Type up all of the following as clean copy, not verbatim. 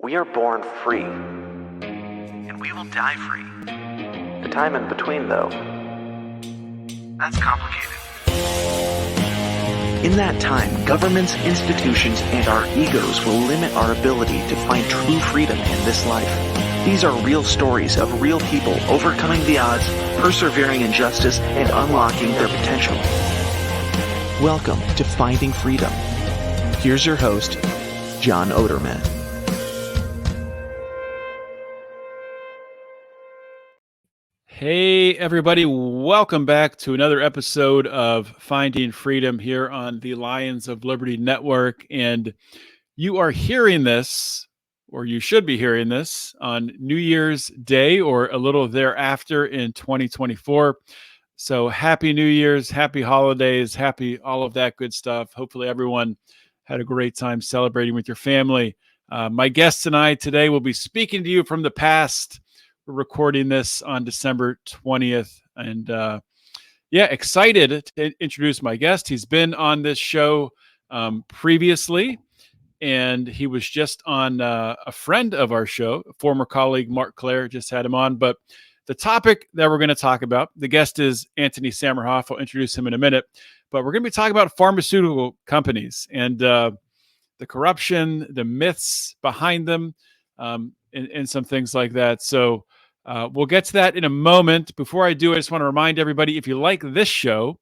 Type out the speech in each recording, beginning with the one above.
We are born free, and we will die free. The time in between, though, that's complicated. In that time, governments, institutions, and our egos will limit our ability to find true freedom in this life. These are real stories of real people overcoming the odds, persevering in justice, and unlocking their potential. Welcome to Finding Freedom. Here's your host, John Oderman. Hey, everybody. Welcome back to another episode of Finding Freedom here on the Lions of Liberty Network. And you are hearing this, or you should be hearing this, on New Year's Day or a little thereafter in 2024. So happy New Year's, happy holidays, happy all of that good stuff. Hopefully everyone had a great time celebrating with your family. My guest and I today will be speaking to you from the past. We're recording this on December 20th. And excited to introduce my guest. He's been on this show previously, and he was just on a friend of our show, a former colleague, Mark Claire, just had him on. But the topic that we're going to talk about, the guest is Antony Sammeroff. I'll introduce him in a minute. But we're going to be talking about pharmaceutical companies and the corruption, the myths behind them, and some things like that. So we'll get to that in a moment. Before I do, I just want to remind everybody, if you like this show,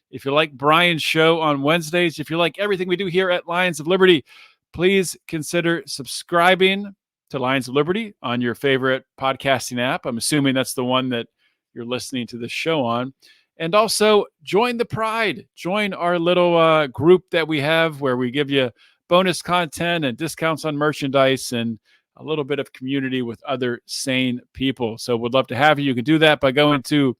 if you like Brian's show on Wednesdays, if you like everything we do here at Lions of Liberty, please consider subscribing to Lions of Liberty on your favorite podcasting app. I'm assuming that's the one that you're listening to this show on. And also join the Pride. Join our little group that we have where we give you bonus content and discounts on merchandise and a little bit of community with other sane people. So we'd love to have you. You can do that by going to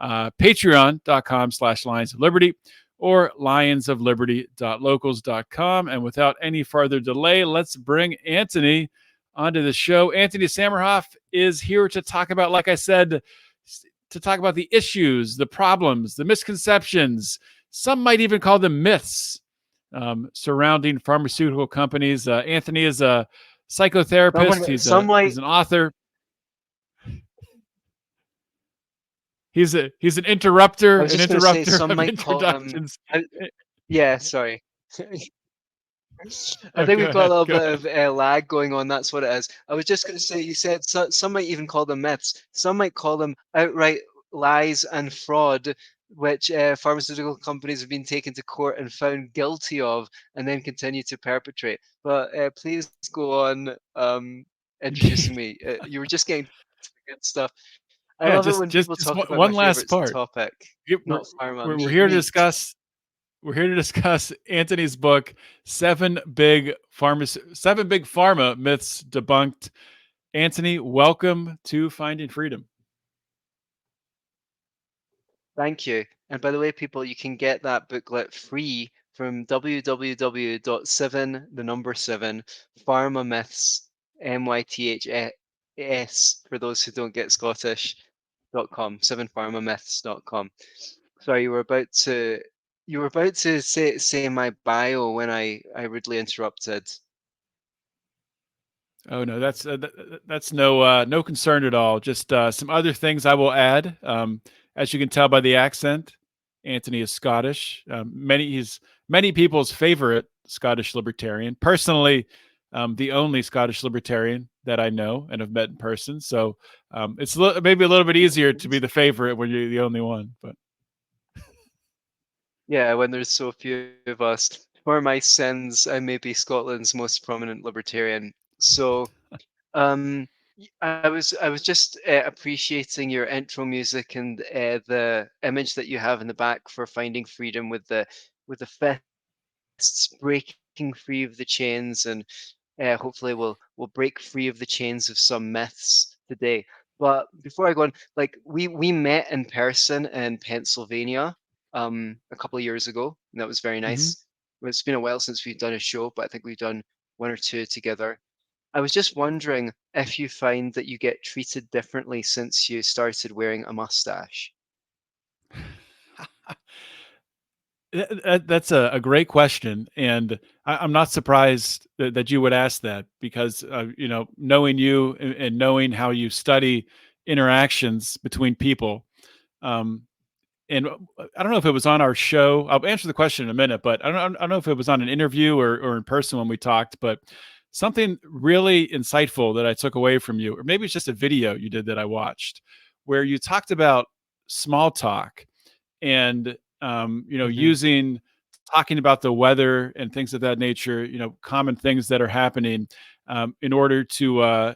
patreon.com/Lions of Liberty or lionsofliberty.locals.com. And without any further delay, let's bring Antony onto the show. Antony Sammeroff is here to talk about, like I said, to talk about the issues, the problems, the misconceptions. Some might even call them myths surrounding pharmaceutical companies. Antony is a psychotherapist. He's an author. He's an interrupter. An interrupter of introductions. Sorry. I think we've got a little bit of lag going on. That's what it is. I was just going to say, you said some might even call them myths. Some might call them outright lies and fraud, which pharmaceutical companies have been taken to court and found guilty of and then continue to perpetrate. But please go on introducing me. You were just getting good stuff. I love it when people talk about one last part. Topic. We're here to discuss. We're here to discuss Antony's book, Seven Big Pharma Myths Debunked. Antony, welcome to Finding Freedom. Thank you. And by the way, people, you can get that booklet free from www.7pharmamyths, MYTHS, for those who don't get Scottish.com, 7pharmamyths.com. Sorry, you were about to say my bio when I rudely interrupted. Oh no, that's no concern at all. Just some other things I will add. As you can tell by the accent, Antony is Scottish. He's many people's favorite Scottish libertarian. Personally, the only Scottish libertarian that I know and have met in person. So it's maybe a little bit easier to be the favorite when you're the only one. But yeah, when there's so few of us. For my sins, I may be Scotland's most prominent libertarian. So, I was just appreciating your intro music and the image that you have in the back for Finding Freedom with the fists breaking free of the chains, and hopefully we'll break free of the chains of some myths today. But before I go on, like we met in person in Pennsylvania a couple of years ago, and that was very nice. Mm-hmm. It's been a while since we've done a show, but I think we've done one or two together. I was just wondering if you find that you get treated differently since you started wearing a mustache. That's a great question, and I'm not surprised that you would ask that because, knowing you and knowing how you study interactions between people, um, and I don't know if it was on our show. I'll answer the question in a minute, but I don't know if it was on an interview or in person when we talked, but something really insightful that I took away from you, or maybe it's just a video you did that I watched, where you talked about small talk and Hmm. using talking about the weather and things of that nature, common things that are happening, in order to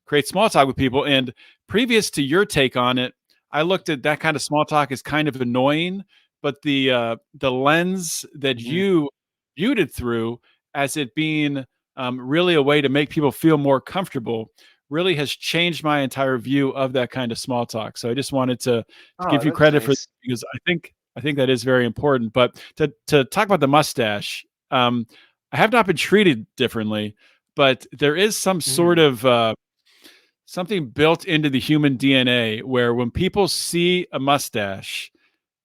create small talk with people. And previous to your take on it, I looked at that kind of small talk as kind of annoying, but the lens that Hmm. you viewed it through as it being really a way to make people feel more comfortable really has changed my entire view of that kind of small talk. So I just wanted to Oh, give you that's credit for, nice. because I think that is very important. But to talk about the mustache, I have not been treated differently, but there is some sort Hmm. of something built into the human DNA where when people see a mustache,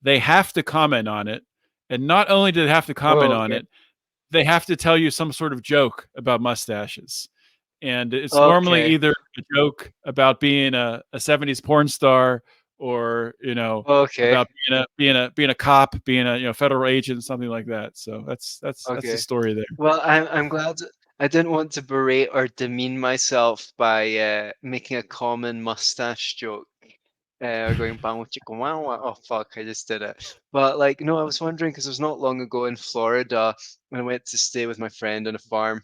they have to comment on it. And not only do they have to comment Oh, on okay. it, they have to tell you some sort of joke about mustaches. And it's normally Okay. either a joke about being a 70s porn star, or Okay. about being a cop, being a federal agent, something like that. So that's the Okay. story there. Well, I'm glad. I didn't want to berate or demean myself by making a common mustache joke. Or going bang with chicken wow wow. Oh fuck, I just did it. But like, no, I was wondering because it was not long ago in Florida when I went to stay with my friend on a farm.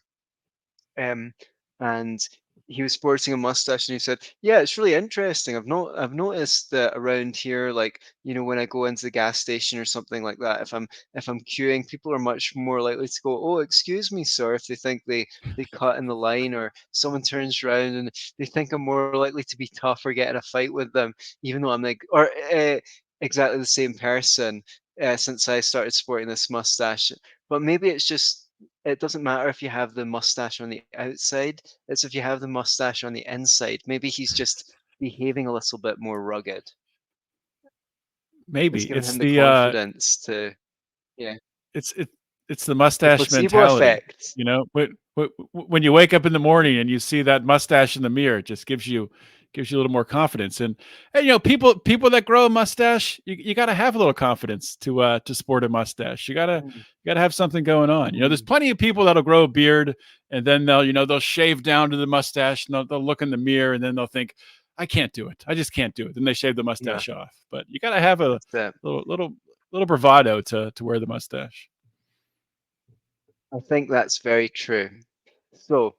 Um, and he was sporting a mustache, and he said, "Yeah, it's really interesting. I've noticed that around here, like when I go into the gas station or something like that, if I'm queuing, people are much more likely to go, 'Oh, excuse me, sir,' if they think they cut in the line, or someone turns around and they think I'm more likely to be tough or get in a fight with them, even though I'm like, or exactly the same person, since I started sporting this mustache. But maybe it's just." It doesn't matter if you have the mustache on the outside, it's if you have the mustache on the inside. Maybe he's just behaving a little bit more rugged. Maybe It's given it's him the the confidence to, yeah, it's it it's the the mustache placebo mentality. effect. When you wake up in the morning and you see that mustache in the mirror, it just gives you a little more confidence. And people that grow a mustache, you got to have a little confidence to sport a mustache. Mm, You got to have something going on. There's mm, plenty of people that'll grow a beard and then they'll shave down to the mustache and they'll look in the mirror and then they'll think, I can't do it. I just can't do it. Then they shave the yeah, mustache off. But you got to have a that's it. little bravado to wear the mustache. I think that's very true. So,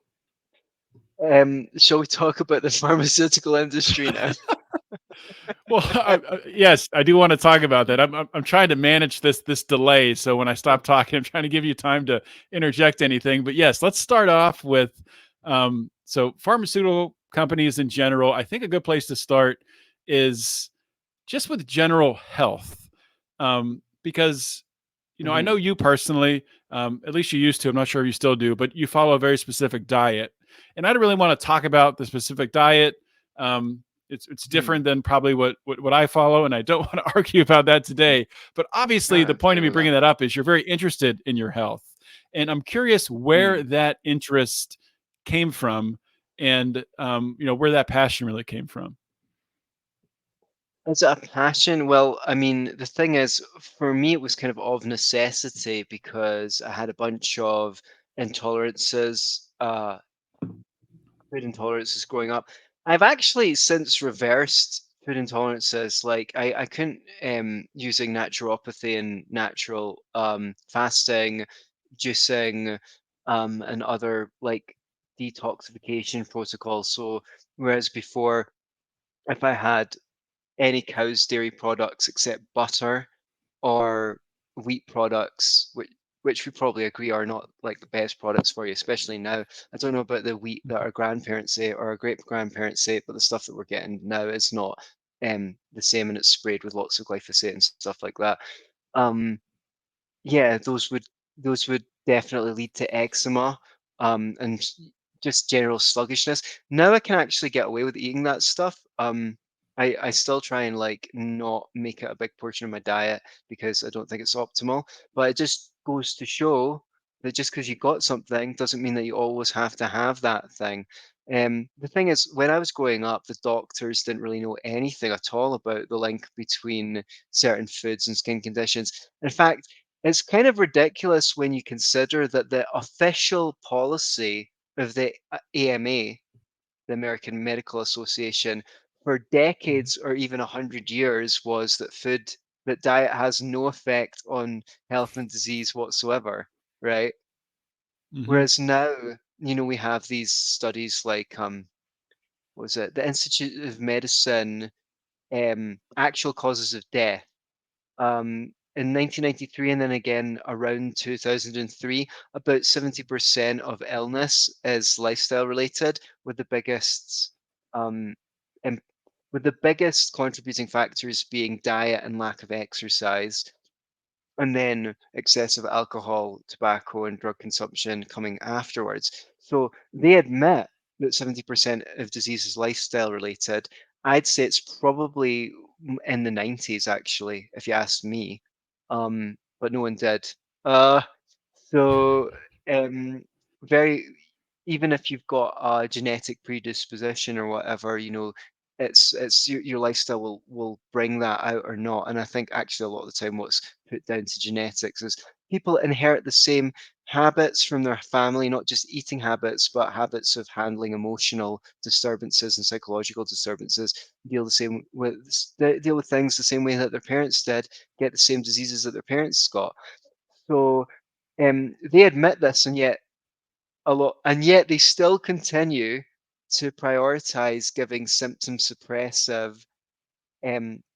shall we talk about the pharmaceutical industry now? Well, yes, I do want to talk about that. I'm trying to manage this delay, so when I stop talking, I'm trying to give you time to interject anything. But yes, let's start off with so pharmaceutical companies in general. I think a good place to start is just with general health, because I know Mhm, you personally, at least you used to. I'm not sure if you still do, but you follow a very specific diet, and I don't really want to talk about the specific diet. It's mhm. different than probably what I follow, and I don't want to argue about that today. But obviously, the Ah, point of fair me bringing enough. that up is you're very interested in your health, and I'm curious where Mm. that interest came from, and where that passion really came from. Is it a passion? Well, I mean, the thing is, for me, it was kind of necessity because I had a bunch of intolerances, food intolerances growing up. I've actually since reversed food intolerances. Like I couldn't using naturopathy and natural fasting, juicing, and other like detoxification protocols. So whereas before, if I had any cow's dairy products except butter or wheat products, which we probably agree are not like the best products for you, especially now. I don't know about the wheat that our grandparents ate or our great grandparents ate, but the stuff that we're getting now is not the same, and it's sprayed with lots of glyphosate and stuff like that. Um, yeah, those would definitely lead to eczema, and just general sluggishness. Now I can actually get away with eating that stuff. I still try and like not make it a big portion of my diet because I don't think it's optimal. But it just goes to show that just because you got something doesn't mean that you always have to have that thing. The thing is, when I was growing up, the doctors didn't really know anything at all about the link between certain foods and skin conditions. In fact, it's kind of ridiculous when you consider that the official policy of the AMA, the American Medical Association, for Mhm. decades or even 100 years was that diet has no effect on health and disease whatsoever, right? Mhm. Whereas now, we have these studies like what was it? The Institute of Medicine, actual causes of death, in 1993 and then again around 2003, about 70% of illness is lifestyle related, with the um, im- biggest contributing factors being diet and lack of exercise, and then excessive alcohol, tobacco, and drug consumption coming afterwards. So they admit that 70% of disease is lifestyle related. I'd say it's probably in the 90s, actually, if you asked me. But no one did. Uh, so, um, very, even if you've got a genetic predisposition or whatever, it's your lifestyle will bring that out or not. And I think actually a lot of the time what's put down to genetics is people inherit the same habits from their family, not just eating habits, but habits of handling emotional disturbances and psychological disturbances, deal with things the same way that their parents did, get the same diseases that their parents got. So they admit this, and yet they still continue to prioritize giving symptom suppressive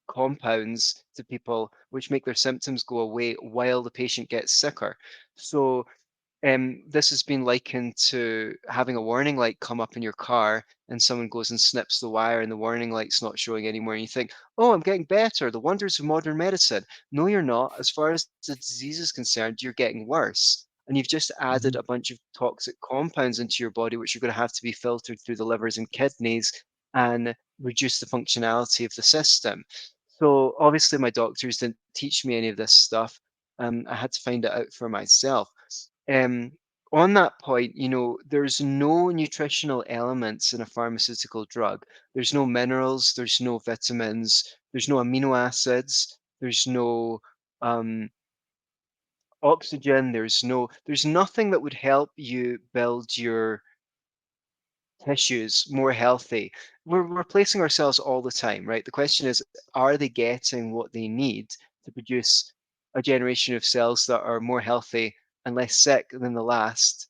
compounds to people, which make their symptoms go away while the patient gets sicker. So this has been likened to having a warning light come up in your car and someone goes and snips the wire and the warning light's not showing anymore. And you think, oh, I'm getting better. The wonders of modern medicine. No, you're not. As far as the disease is concerned, you're getting worse. And you've just added Mhm. a bunch of toxic compounds into your body, which are going to have to be filtered through the livers and kidneys and reduce the functionality of the system. So obviously, my doctors didn't teach me any of this stuff. I had to find it out for myself. Um, on that point, there's no nutritional elements in a pharmaceutical drug. There's no minerals, there's no vitamins, there's no amino acids, there's no um, oxygen, there's nothing that would help you build your tissues more healthy. We're replacing ourselves all the time, right? The question is, are they getting what they need to produce a generation of cells that are more healthy and less sick than the last?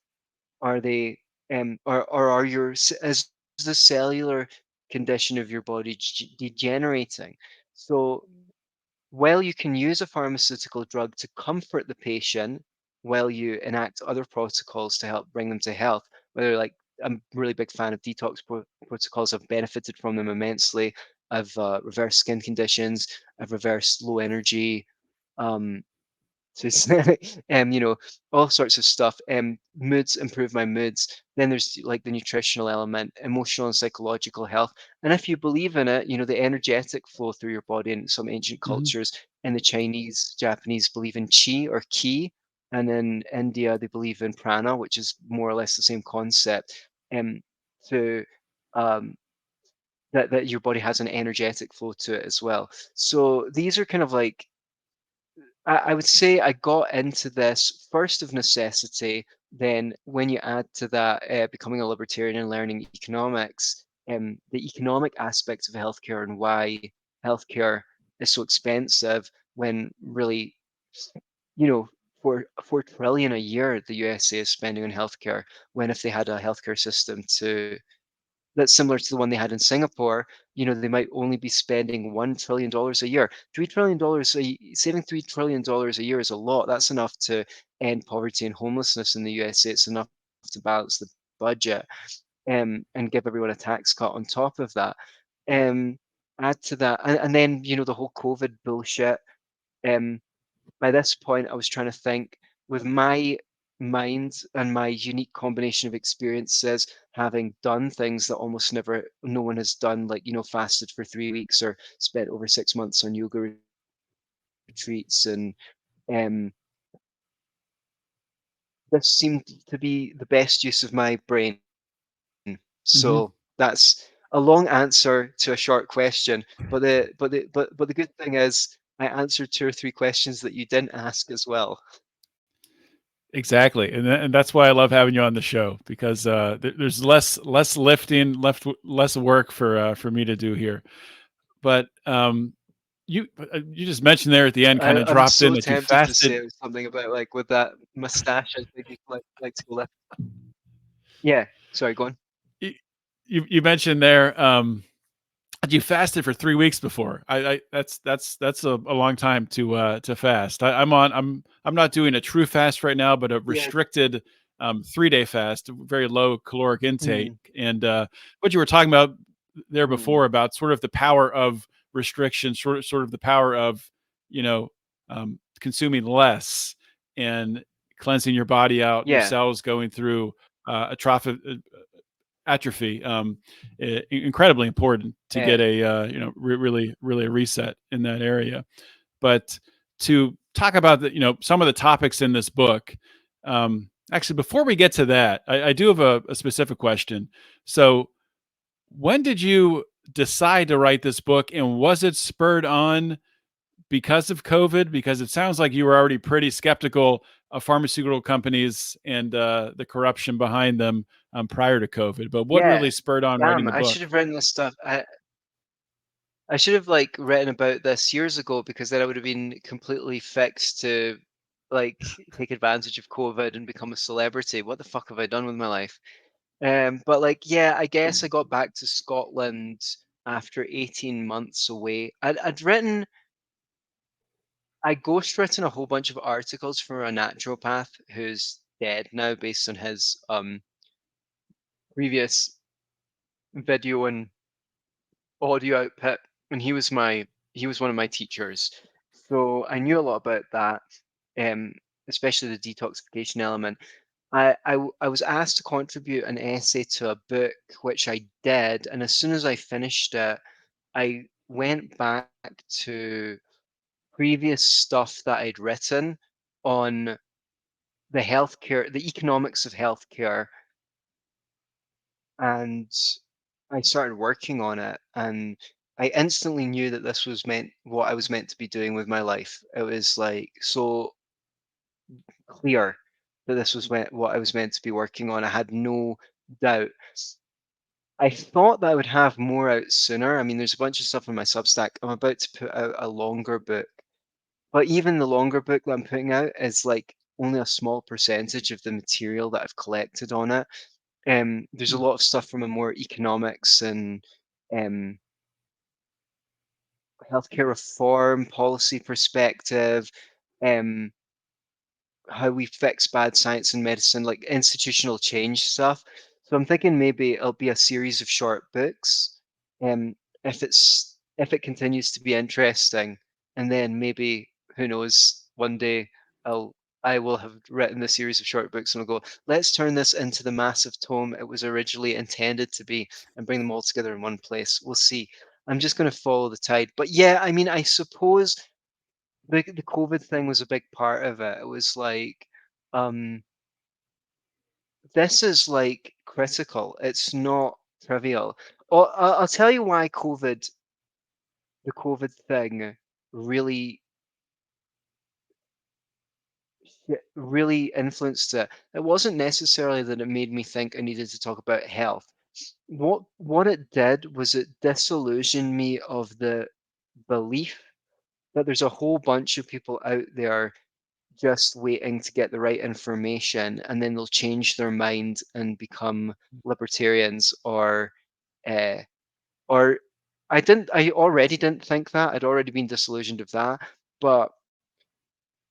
Are they, or is the cellular condition of your body degenerating? So while you can use a pharmaceutical drug to comfort the patient, while you enact other protocols to help bring them to health, whether like I'm a really big fan of detox protocols. I've benefited from them immensely. I've reversed skin conditions. I've reversed low energy. Um, so it's all sorts of stuff. Moods, improve my moods. Then there's like the nutritional element, emotional and psychological health. And if you believe in it, the energetic flow through your body in some ancient Mhm. cultures. In the Chinese, Japanese believe in chi or ki, and in India they believe in prana, which is more or less the same concept. Um, to um, that your body has an energetic flow to it as well. So these are kind of like I would say I got into this first of necessity. Then, when you add to that becoming a libertarian and learning economics, the economic aspects of healthcare and why healthcare is so expensive when really, you know, for 4 trillion a year the USA is spending on healthcare. When if they had a healthcare system that's similar to the one they had in Singapore, they might only be spending $1 trillion a year. $3 trillion saving $3 trillion a year is a lot. That's enough to end poverty and homelessness in the USA. It's enough to balance the budget, and give everyone a tax cut on top of that. Um, add to that, and then the whole COVID bullshit. Um, by this point, I was trying to think with my mind and my unique combination of experiences, having done things that almost no one has done, like, fasted for 3 weeks or spent over 6 months on yoga retreats. And um, this seemed to be the best use of my brain. Hmm. So that's a long answer to a short question. But the good thing is I answered two or three questions that you didn't ask as well. Exactly, and and that's why I love having you on the show, because there's less lifting, less work for me to do here. But you just mentioned there at the end, kind of I'm dropped in so that you tempted to fasted. say something about, like, with that mustache, I think you'd like to go left. Yeah, sorry, go on. You you mentioned there, you fasted for 3 weeks before. I that's a long time to fast. I'm not doing a true fast right now, but a Yeah. restricted, 3-day fast, very low caloric intake. Mm, And, what you were talking about there mm. before about sort of the power of restriction, sort of the power of, you know, consuming less and cleansing your body out, your Yeah, cells going through, atrophy, atrophy, incredibly important to eh, get a really a reset in that area. But to talk about the, some of the topics in this book, actually before we get to that, I do have a specific question. So when did you decide to write this book, and was it spurred on because of COVID? Because it sounds like you were already pretty skeptical of pharmaceutical companies and the corruption behind them, prior to COVID. But what yeah. really spurred on writing Damn, the I should book? have written this stuff. I should have, like, written about this years ago, because then I would have been completely fixed to, like, take advantage of COVID and become a celebrity. What the fuck have I done with my life? But, like, yeah, I guess I got back to Scotland after 18 months away. I ghostwritten a whole bunch of articles for a naturopath who's dead now, based on his previous video and audio output, and he was one of my teachers, so I knew a lot about that, um, especially the detoxification element. I was asked to contribute an essay to a book, which I did, and as soon as I finished it, I went back to previous stuff that I'd written on the economics of healthcare, and I started working on it, and I instantly knew that this was meant what I was meant to be doing with my life. It was, like, so clear that this was what I was meant to be working on. I had no doubt. I thought that I would have more out sooner. I mean, there's a bunch of stuff in my Substack. I'm about to put out a longer book, but even the longer book that I'm putting out is, like, only a small percentage of the material that I've collected on it. There's a lot of stuff from a more economics and um, healthcare reform policy perspective, um, how we fix bad science and medicine, like institutional change stuff. So I'm thinking maybe it'll be a series of short books, um, if it continues to be interesting, and then maybe, who knows, one day I'll I will have written the series of short books and I'll go, let's turn this into the massive tome it was originally intended to be and bring them all together in one place. We'll see. I'm just going to follow the tide. But yeah, I mean, I suppose the COVID thing was a big part of it. It was like, um, this is, like, critical. It's not trivial. I'll tell you why the COVID thing really, really influenced it. It wasn't necessarily that it made me think I needed to talk about health. What it did was it disillusioned me of the belief that there's a whole bunch of people out there just waiting to get the right information, and then they'll change their mind and become libertarians, uh, or I already didn't think that. I'd already been disillusioned of that, but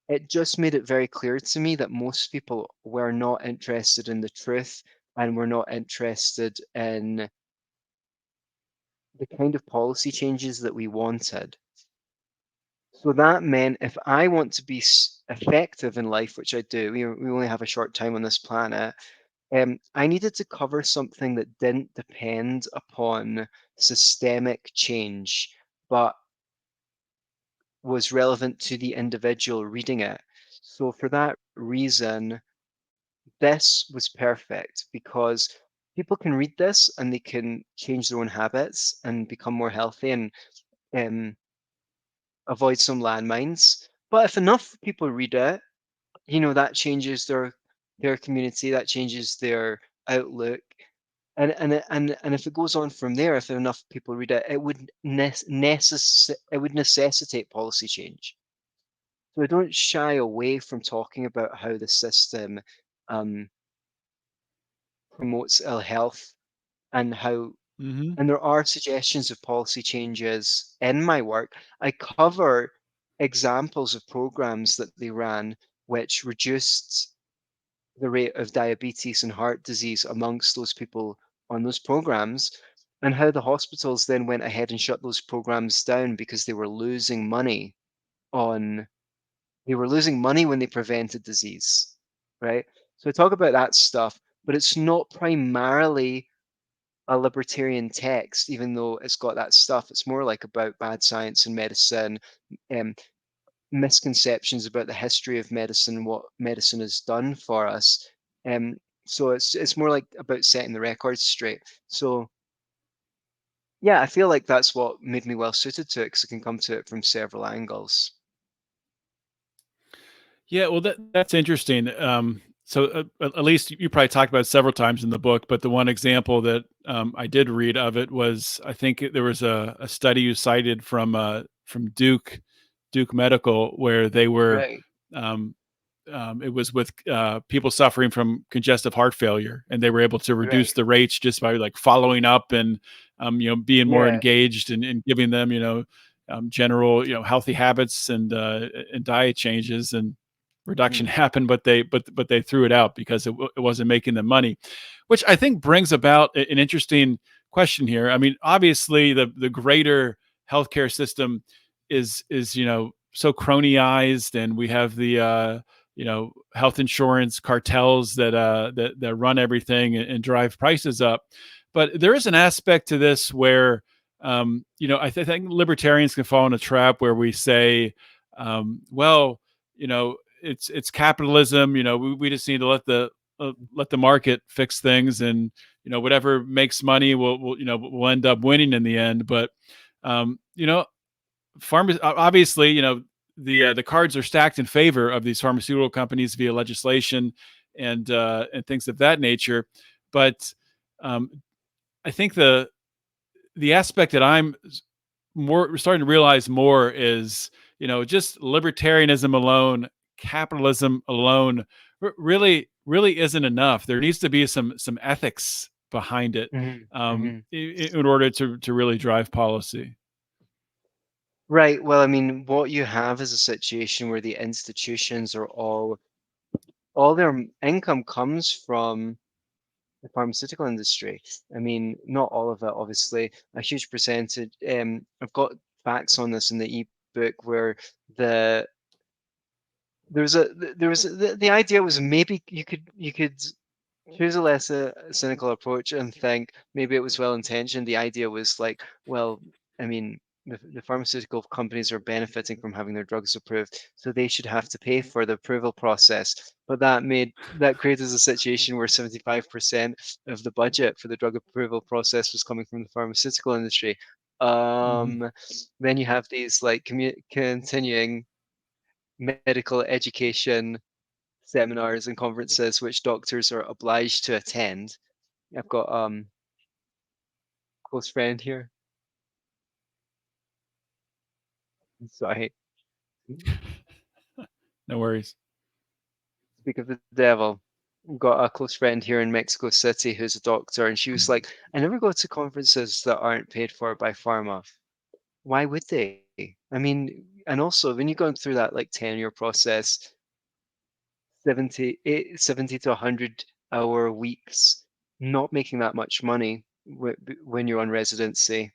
it just made it very clear to me that most people were not interested in the truth, and were not interested in the kind of policy changes that we wanted. So that meant if I want to be effective in life, which I do, we only have a short time on this planet, I needed to cover something that didn't depend upon systemic change, but was relevant to the individual reading it. So for that reason, this was perfect because people can read this and they can change their own habits and become more healthy and um, avoid some landmines. But if enough people read it, that changes their community, that changes their outlook. And if it goes on from there, if enough people read it, it would necessitate policy change. So I don't shy away from talking about how the system um, promotes ill health and how, Hmm. and there are suggestions of policy changes in my work. I cover examples of programs that they ran which reduced the rate of diabetes and heart disease amongst those people on those programs, and how the hospitals then went ahead and shut those programs down because on they were losing money when they prevented disease, right? So I talk about that stuff, but it's not primarily a libertarian text, even though it's got that stuff. It's more like about bad science and medicine, um, misconceptions about the history of medicine, what medicine has done for us. Um, so it's more like about setting the records straight. So yeah, I feel like that's what made me well suited to it because I can come to it from several angles. Yeah, well, that's interesting. So at least you probably talked about it several times in the book, but the one example that I did read of it was I think there was a study you cited from Duke Medical where they were Right, um, it was with people suffering from congestive heart failure, and they were able to reduce right. the rates just by like following up and being more Yeah. engaged and giving them general healthy habits and diet changes, and reduction Mhm, happened, but they threw it out because it wasn't making them money, which I think brings about an interesting question here. I mean, obviously the greater healthcare system is so cronyized, and we have the health insurance cartels that run everything and drive prices up. But there is an aspect to this where I think libertarians can fall in a trap where we say, well, it's capitalism. We just need to let the market fix things, and whatever makes money will end up winning in the end. But um, you know obviously, the cards are stacked in favor of these pharmaceutical companies via legislation and things of that nature. But um, I think the aspect that I'm more starting to realize more is just libertarianism alone, capitalism alone, really isn't enough. There needs to be some ethics behind it, mhm, mhm. in order to really drive policy. Right. Well, I mean, what you have is a situation where the institutions are all their income comes from the pharmaceutical industry. I mean, not all of it, obviously, a huge percentage. I've got facts on this in the ebook where the there was the idea was maybe you could choose a less cynical approach and think maybe it was well intentioned. The idea was like, well, I mean, the pharmaceutical companies are benefiting from having their drugs approved, so they should have to pay for the approval process. But that created a situation where 75% of the budget for the drug approval process was coming from the pharmaceutical industry. Hmm. Um, then you have these like continuing medical education seminars and conferences which doctors are obliged to attend. I've got close friend here. Sorry, No worries. speak of the devil. I've got a close friend here in Mexico City who's a doctor, and she was like, "I never go to conferences that aren't paid for by pharma. Why would they? I mean, and also when you're going through that like 10-year process, 70 to 100-hour weeks, not making that much money when you're on residency.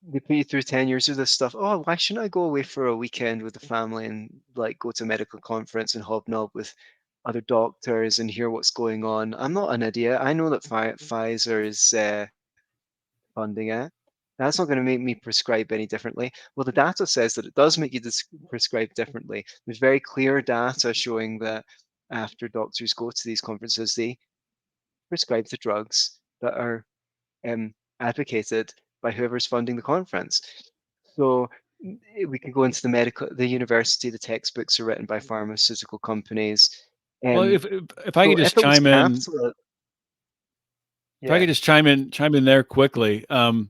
they put you through 10 years of this stuff. Oh, why shouldn't I go away for a weekend with the family and like go to a medical conference and hobnob with other doctors and hear what's going on? I'm not an idiot. I know that Pfizer is funding it. That's not going to make me prescribe any differently. Well, the data says that it does make you prescribe differently. There's very clear data showing that after doctors go to these conferences, they prescribe the drugs that are advocated by whoever's funding the conference. So we can go into the university, the textbooks are written by pharmaceutical companies. Well, Um, if I could so just if it was chime in, capital, if I yeah, could just chime in there quickly. I've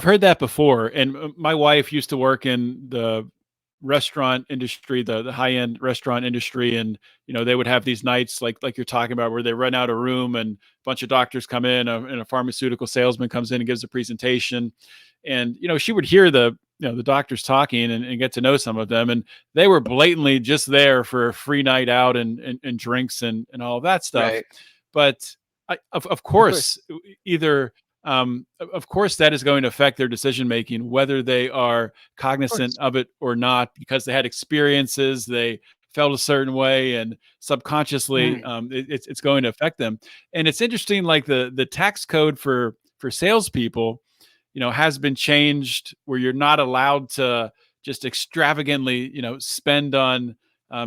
heard that before, and my wife used to work in the restaurant industry, the high end restaurant industry, and they would have these nights like you're talking about where they rent out a room and a bunch of doctors come in, and a pharmaceutical salesman comes in and gives a presentation, and she would hear the doctors talking and get to know some of them, and they were blatantly just there for a free night out and drinks and all of that stuff, right, but of of course course. either of course that is going to affect their decision making, whether they are Of cognizant course. of it or not, because they had experiences, they felt a certain way, and subconsciously Mm, it's going to affect them. And it's interesting, like the tax code for salespeople, has been changed where you're not allowed to just extravagantly, spend on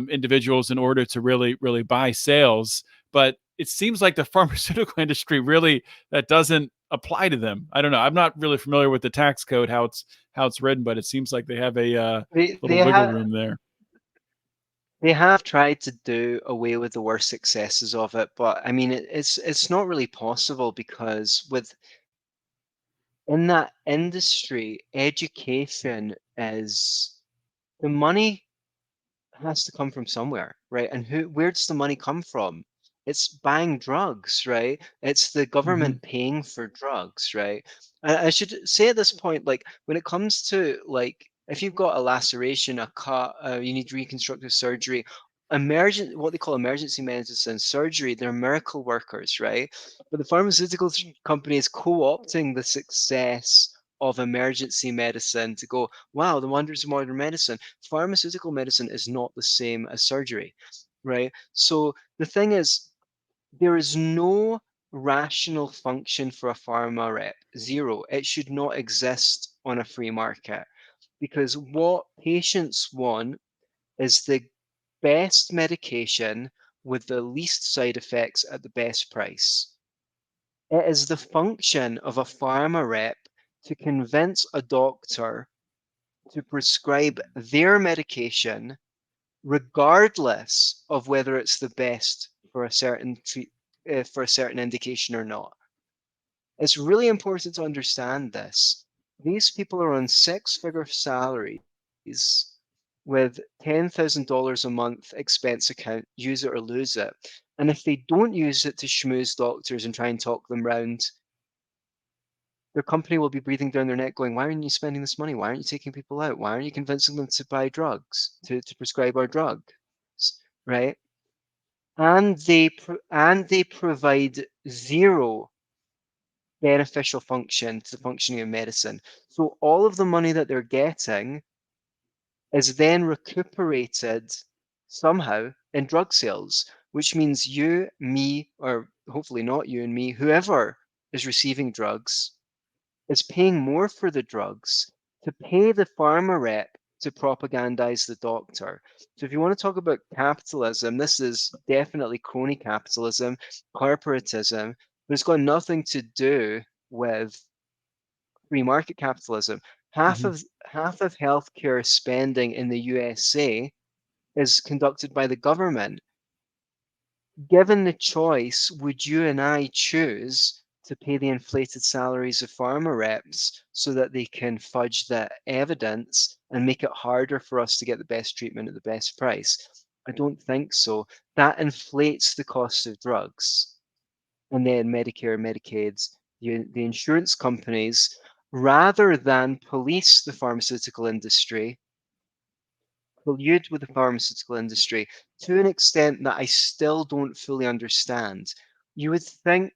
individuals in order to really buy sales. But it seems like the pharmaceutical industry really that doesn't apply to them. I don't know. I'm not really familiar with the tax code, how it's written, but it seems like they have a they little wiggle have room there. they have tried to do away with the worst successes of it, but I mean it's not really possible because with in that industry, education is the money has to come from somewhere, right? And where does the money come from? It's buying drugs, right? It's the Hmm. government paying for drugs, right? I should say at this point, like when it comes to like if you've got a laceration, a cut, you need reconstructive surgery, what they call emergency medicine surgery, they're miracle workers, right? But the pharmaceutical company is co-opting the success of emergency medicine to go, wow, the wonders of modern medicine. Pharmaceutical medicine is not the same as surgery, right? So the thing is, there is no rational function for a pharma rep. Zero. It should not exist on a free market because what patients want is the best medication with the least side effects at the best price. It is the function of a pharma rep to convince a doctor to prescribe their medication regardless of whether it's the best for a for a certain indication or not. It's really important to understand this. These people are on six-figure salaries with $10,000 a month expense account, use it or lose it. And if they don't use it to schmooze doctors and try and talk them round, their company will be breathing down their neck going, why aren't you spending this money? Why aren't you taking people out? Why aren't you convincing them to buy drugs, to prescribe our drugs, right? And they provide zero beneficial function to the functioning of medicine. So all of the money that they're getting is then recuperated somehow in drug sales, which means you, me, or hopefully not you and me, whoever is receiving drugs is paying more for the drugs to pay the pharma rep to propagandize the doctor. So if you want to talk about capitalism, this is definitely crony capitalism, corporatism, but it's got nothing to do with free market capitalism. Half Hmm. of half of healthcare spending in the USA is conducted by the government. Given the choice, would you and I choose to pay the inflated salaries of pharma reps so that they can fudge the evidence and make it harder for us to get the best treatment at the best price? I don't think so. That inflates the cost of drugs. And then Medicare, Medicaid, the insurance companies, rather than police the pharmaceutical industry, collude with the pharmaceutical industry to an extent that I still don't fully understand. You would think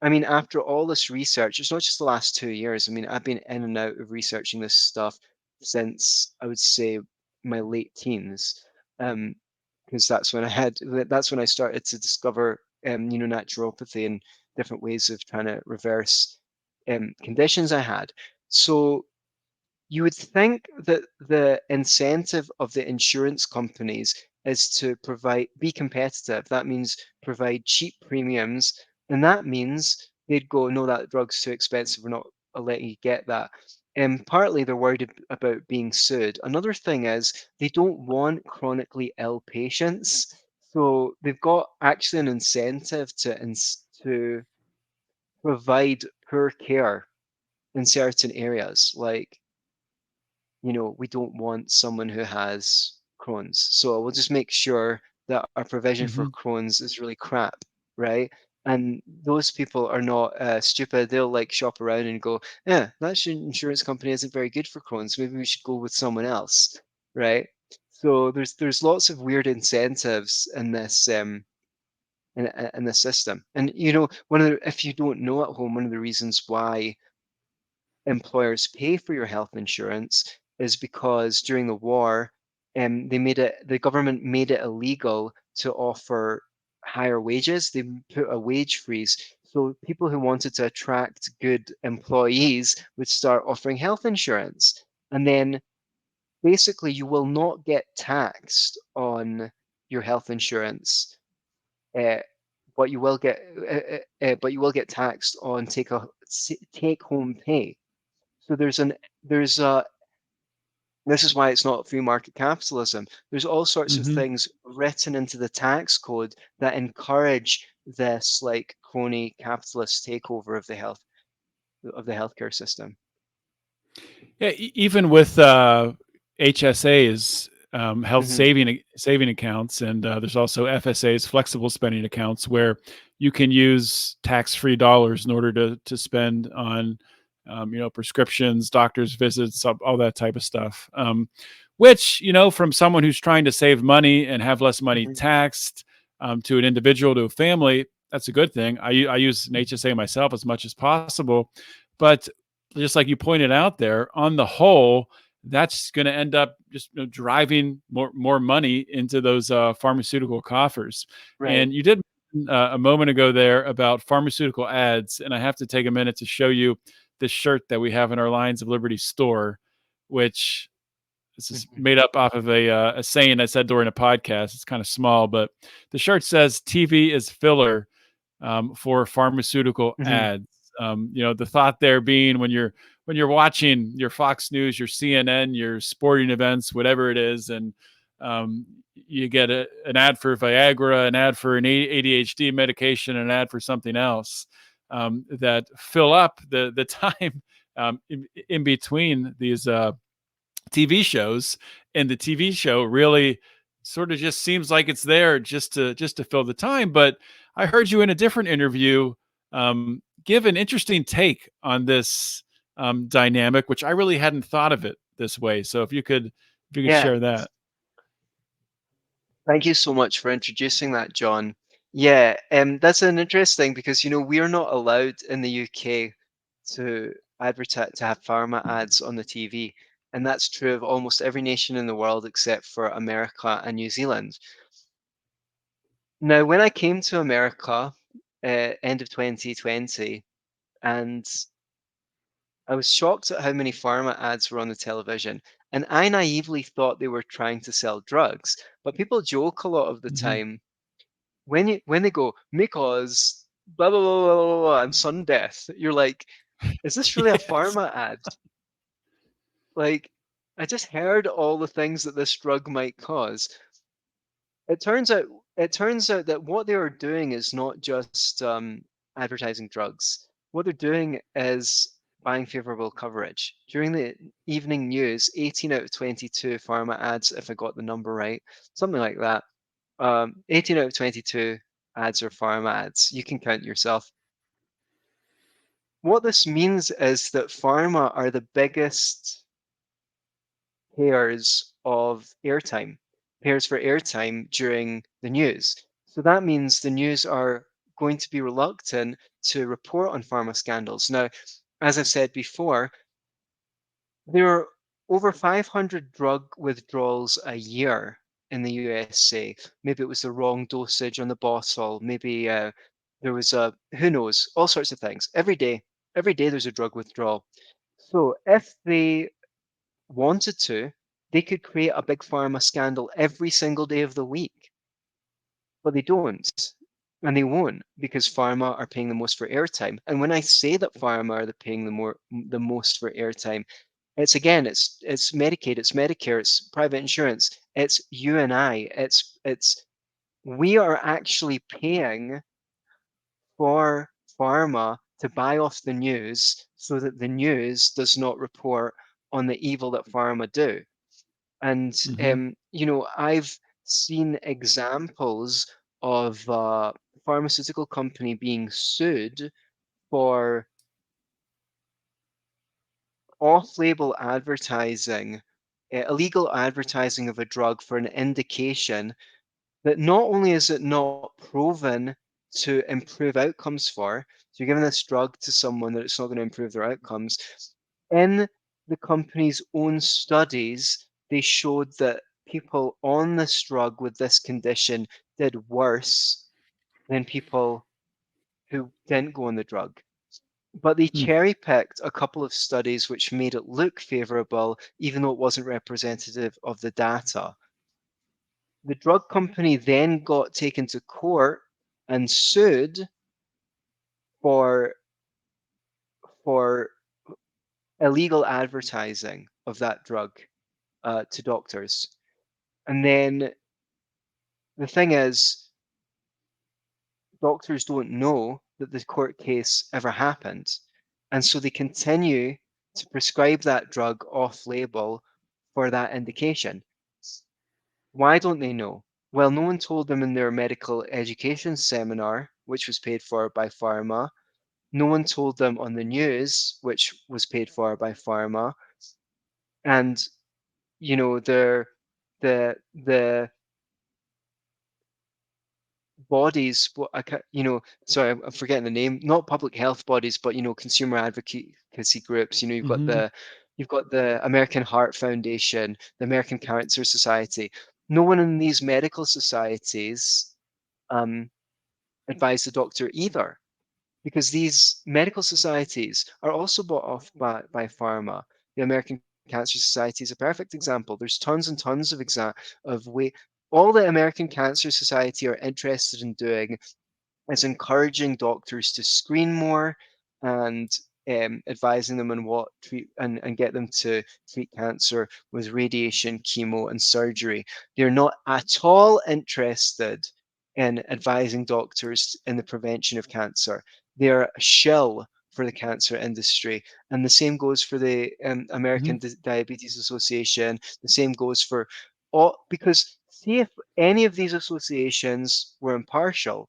I mean, after all this research, it's not just the last 2 years. I mean, I've been in and out of researching this stuff since I would say my late teens, because that's when I started to discover, naturopathy and different ways of trying to reverse conditions I had. So you would think that the incentive of the insurance companies is to be competitive. That means provide cheap premiums, and that means they'd go, no, that drug's too expensive. We're not letting you get that. And partly they're worried about being sued. Another thing is they don't want chronically ill patients, so they've got actually an incentive to provide poor care in certain areas, like we don't want someone who has Crohn's. So we'll just make sure that our provision for Hmm. Crohn's is really crap, right? And those people are not stupid. They'll like shop around and go, yeah, that insurance company isn't very good for Crohn's. Maybe we should go with someone else, right? So there's lots of weird incentives in this system. And if you don't know at home, one of the reasons why employers pay for your health insurance is because during the war, the government made it illegal to offer higher wages. They put a wage freeze. So people who wanted to attract good employees would start offering health insurance. And then basically you will not get taxed on your health insurance, uh, but you will get taxed on take home pay. So there's this is why it's not free market capitalism. There's all sorts of Hmm. things written into the tax code that encourage this like crony capitalist takeover of the healthcare system. Yeah, even with HSAs, health Hmm. saving accounts, and there's also FSAs, flexible spending accounts, where you can use tax-free dollars in order to spend on, prescriptions, doctor's visits, all that type of stuff. Which, from someone who's trying to save money and have less money Hmm. taxed, to an individual, to a family, that's a good thing. I use an HSA myself as much as possible, but just like you pointed out there, on the whole, that's going to end up just driving more money into those pharmaceutical coffers. Right. And you did a moment ago there about pharmaceutical ads, and I have to take a minute to show you this shirt that we have in our Lions of Liberty store, which this is Hmm. made up off of a saying I said during a podcast. It's kind of small, but the shirt says "TV is filler," for pharmaceutical Hmm. ads. The thought there being when you're watching your Fox News, your CNN, your sporting events, whatever it is, and you get an ad for Viagra, an ad for an ADHD medication, an ad for something else, that fill up the time in between these TV shows, and the TV show really sort of just seems like it's there just to fill the time. But I heard you in a different interview give an interesting take on this dynamic, which I really hadn't thought of it this way. So if you could Yeah. share that. Thank you so much for introducing that, John. Yeah, that's an interesting because we are not allowed in the UK to advertise to have pharma ads on the TV, and that's true of almost every nation in the world except for America and New Zealand. Now, when I came to America, end of 2020, and I was shocked at how many pharma ads were on the television, and I naively thought they were trying to sell drugs. But people joke a lot of the Hmm. time when they go because blah blah blah blah blah, blah and sudden death. You're like, is this really a Yes. pharma ad? Like, I just heard all the things that this drug might cause. It turns out it turns out that what they are doing is not just advertising drugs. What they're doing is buying favorable coverage. During the evening news, 18 out of 22 pharma ads, if I got the number right, something like that. 18 out of 22 ads are pharma ads. You can count yourself. What this means is that pharma are the biggest pairs of airtime, pairs for airtime during the news. So that means the news are going to be reluctant to report on pharma scandals. Now, as I've said before, there are over 500 drug withdrawals a year in the USA. Maybe it was the wrong dosage on the bottle. Maybe there was who knows, all sorts of things. Every day there's a drug withdrawal. So if they wanted to, they could create a big pharma scandal every single day of the week, but they don't. And they won't, because pharma are paying the most for airtime. And when I say that pharma are paying the most for airtime, it's again, it's Medicaid, it's Medicare, it's private insurance, it's you and I, it's we are actually paying for pharma to buy off the news so that the news does not report on the evil that pharma do. And Hmm. you know, I've seen examples of a pharmaceutical company being sued for off-label advertising, illegal advertising of a drug for an indication that not only is it not proven to improve outcomes for, so you're giving this drug to someone that it's not going to improve their outcomes. In the company's own studies, they showed that people on this drug with this condition did worse than people who didn't go on the drug. But they cherry picked a couple of studies which made it look favorable, even though it wasn't representative of the data. The drug company then got taken to court and sued for for illegal advertising of that drug to doctors. And then the thing is, doctors don't know that the court case ever happened. And so they continue to prescribe that drug off label for that indication. Why don't they know? Well, no one told them in their medical education seminar, which was paid for by pharma. No one told them on the news, which was paid for by pharma. And, you know, the bodies, you know, sorry, I'm forgetting the name, not public health bodies, but, you know, consumer advocacy groups. You know, Hmm. you've got the American Heart Foundation, the American Cancer Society. No one in these medical societies um, advise the doctor either, because these medical societies are also bought off by pharma. The American Cancer Society is a perfect example. There's tons and tons of way. All the American Cancer Society are interested in doing is encouraging doctors to screen more and advising them on what treat and get them to treat cancer with radiation, chemo, and surgery. They're not at all interested in advising doctors in the prevention of cancer. They're a shill for the cancer industry. And the same goes for the Hmm. American Diabetes Association. The same goes for all, because see if any of these associations were impartial,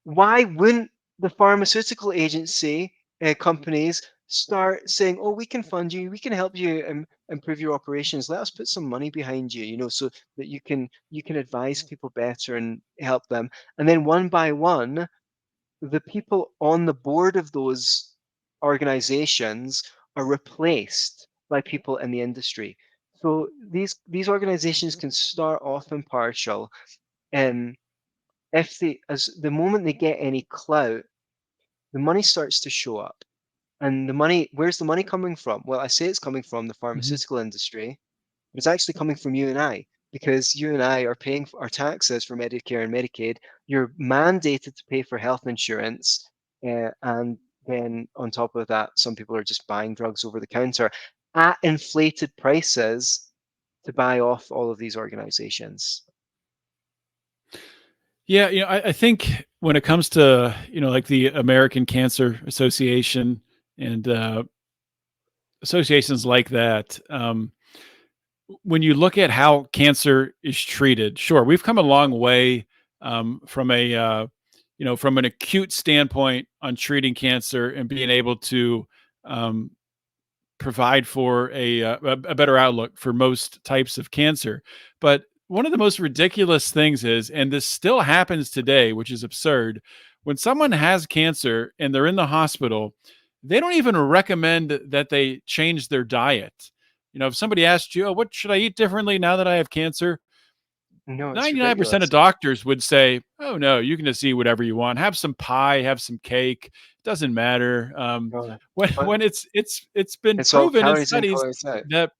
why wouldn't the pharmaceutical agency companies start saying, "Oh, we can fund you, we can help you improve your operations. Let us put some money behind you, you know, so that you can advise people better and help them." And then one by one, the people on the board of those organizations are replaced by people in the industry. So these organizations can start off impartial, and if they as the moment they get any clout, the money starts to show up. And the money, where's the money coming from? Well, I say it's coming from the Hmm. pharmaceutical industry, but it's actually coming from you and I, because you and I are paying our taxes for Medicare and Medicaid. You're mandated to pay for health insurance, and then on top of that, some people are just buying drugs over the counter at inflated prices to buy off all of these organizations. Yeah, I think when it comes to, like the American Cancer Association and associations like that, when you look at how cancer is treated, sure, we've come a long way from from an acute standpoint on treating cancer and being able to um, provide for a better outlook for most types of cancer. But one of the most ridiculous things is, and this still happens today, which is absurd, when someone has cancer and they're in the hospital, they don't even recommend that they change their diet. If somebody asked you, "Oh, what should I eat differently now that I have cancer?" No, it's 99% of ridiculous. doctors would say, "Oh no, you can just eat whatever you want. Have some pie, have some cake. Doesn't matter." No, When but it's been it's all proven in calories in, studies calories out. that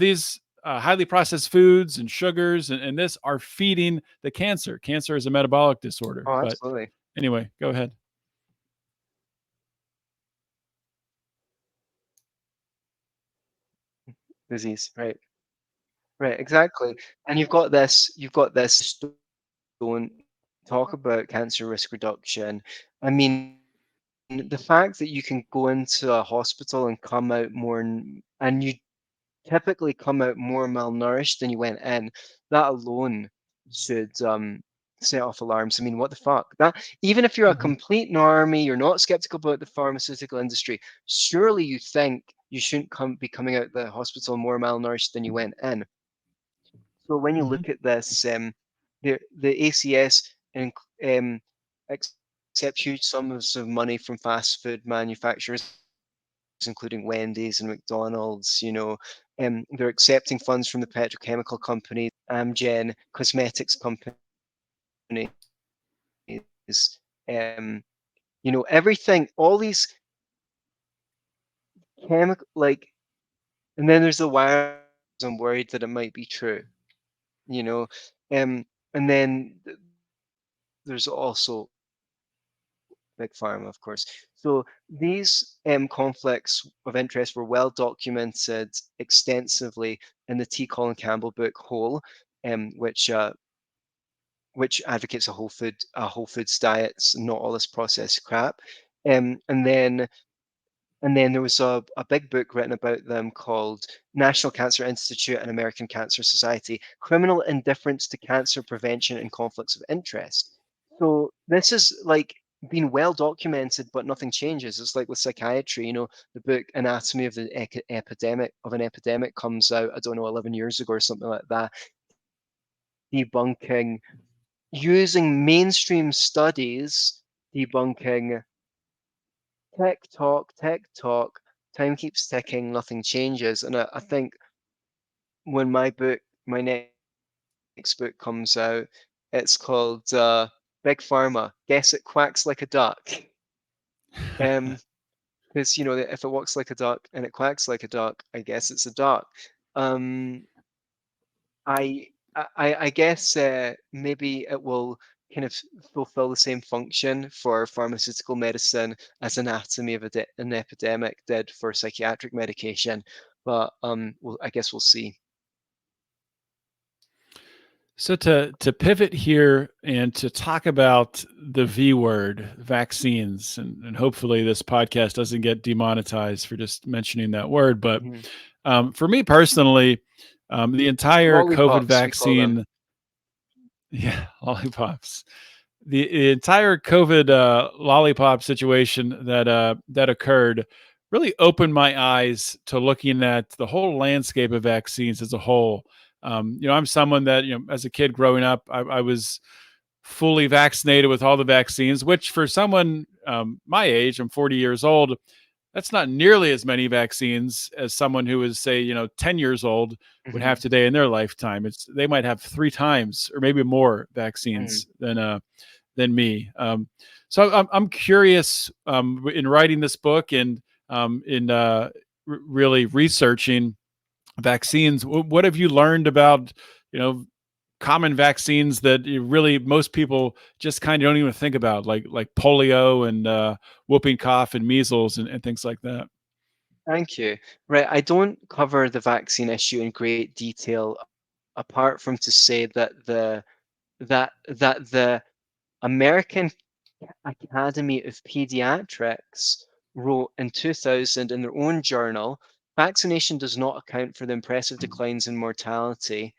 these highly processed foods and sugars and this are feeding the cancer. Cancer is a metabolic disorder. Oh, But absolutely. anyway, go ahead. Disease, right. Right, exactly. And you've got this don't talk about cancer risk reduction. I mean, the fact that you can go into a hospital and come out and you typically come out more malnourished than you went in, that alone should set off alarms. I mean, what the fuck? That even if you're a Mhm. complete normie, you're not skeptical about the pharmaceutical industry, surely you think you shouldn't be coming out the hospital more malnourished than you went in. So when you Mhm. look at this, the ACS um, accept huge sums of money from fast food manufacturers, including Wendy's and McDonald's. They're accepting funds from the petrochemical companies, Amgen, cosmetics companies. Um, everything, all these chemical and then there's the wires. I'm worried that it might be true. You know, and then there's also Big Pharma, of course. So these conflicts of interest were well documented extensively in the T. Colin Campbell book Whole, which advocates a whole foods diets, not all this processed crap. And then there was a big book written about them called National Cancer Institute and American Cancer Society: Criminal Indifference to Cancer Prevention and Conflicts of Interest. So this is like been well documented, but nothing changes. It's like with psychiatry, the book Anatomy of the Epidemic comes out, I don't know, 11 years ago or something like that, debunking, using mainstream studies, debunking tech talk, time keeps ticking, nothing changes. And I think when my next book comes out, it's called Big Pharma. Guess it quacks like a duck. Because if it walks like a duck and it quacks like a duck, I guess it's a duck. Um, I guess maybe it will kind of fulfill the same function for pharmaceutical medicine as Anatomy of an Epidemic did for psychiatric medication, but I guess we'll see. So to pivot here and to talk about the V word, vaccines, and hopefully this podcast doesn't get demonetized for just mentioning that word. But Mhm. for me personally, the entire COVID Lollipops, we call them. vaccine, yeah, lollipops, the entire COVID lollipop situation that occurred really opened my eyes to looking at the whole landscape of vaccines as a whole. I'm someone that as a kid growing up, I was fully vaccinated with all the vaccines, which for someone my age, I'm 40 years old, that's not nearly as many vaccines as someone who is, say, 10 years old would have Mhm, today in their lifetime. They might have three times or maybe more mhm. vaccines than me. So I'm curious in writing this book and in really researching vaccines. What have you learned about you know common vaccines that really most people just kind of don't even think about, like polio and whooping cough and measles and things like that? Thank you. Right, I don't cover the vaccine issue in great detail, apart from to say that the American Academy of Pediatrics wrote in 2000 in their own journal, vaccination does not account for the impressive declines in mortality,